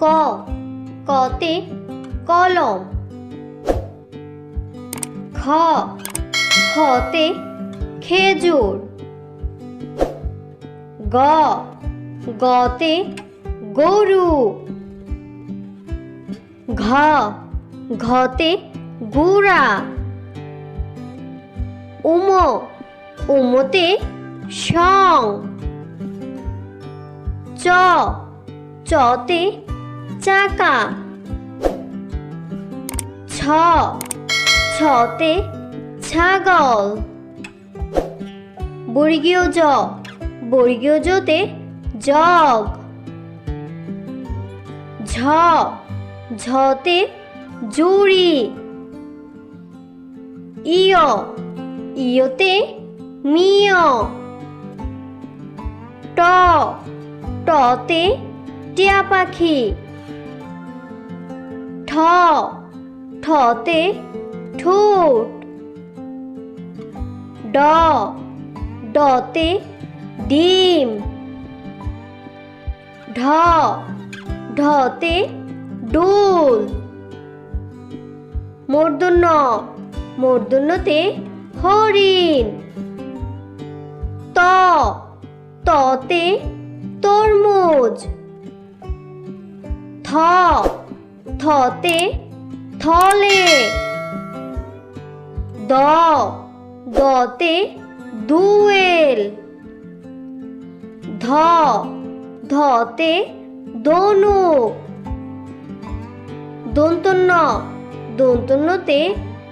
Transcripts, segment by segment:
ক কতে কলম। খ খতে খেজুর। গ গতে গরু। ঘ ঘতে ঘোড়া। উম উমতে সং। চ চতে চাকা। ছ ছতে ছাগল। বর্গীয় জ বর্গীয় জতে জগ। ঝ ঝতে ঝুড়ি। ইয় ইয়তে মিয়। ট টতে টিয়া পাখি। ঠ ঠতে ঠোঁট। ড ডতে ডিম। ঢ ঢতে ডোল। মূর্ধন্য মূর্ধন্যতে হরিণ। ত ততে তরমুজ। থ থতে থলে। দ দতে দুয়েল। ধ ধতে ধনুক। দন্তন্য দন্তন্যতে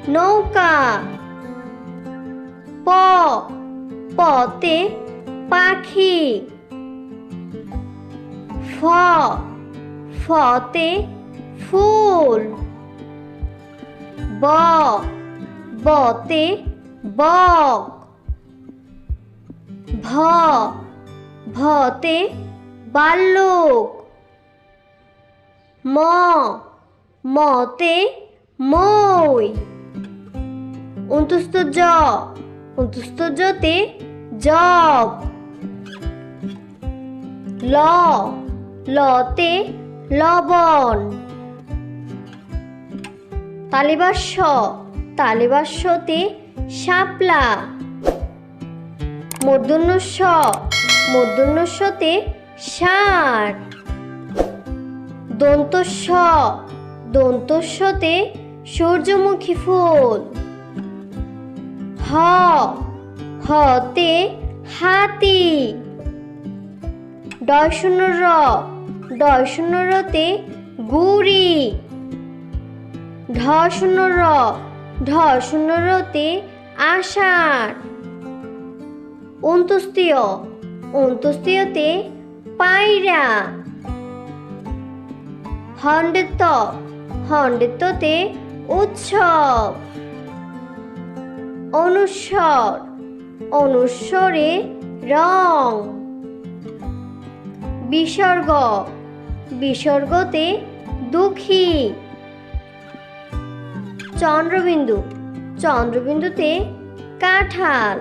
নৌকা। প পতে পাখি। ফ ফতে ফুল। ব বতে বক। ভ ভতে ভাল্লুক। ম মতে মই। অন্তস্থ জ অন্তস্থ জতে জব। ল লতে লবণ। তালিবাস্য তালিবাস্যতে শাপলা। মূর্ধন্য ষ মূর্ধন্য ষতে ষাঁড়। দন্তস্ব দন্তস্বতে সূর্যমুখী ফুল। হ হতে হাতি। ডয় শূন্য র ডয় শূন্য রতে গুড়ি। ঢ শূন্য র ঢ শূন্য রতে আষাঢ়। অন্ত্যেষ্টিয় অন্ত্যেষ্টিয়তে পায়রা। হন্ডেত্ব হন্ডেত্বতে উৎসব। অনুস্বর অনুস্বরে রং। বিসর্গ বিসর্গতে দুঃখী। চন্দ্রবিন্দু চন্দ্রবিন্দুতে কাঁঠাল।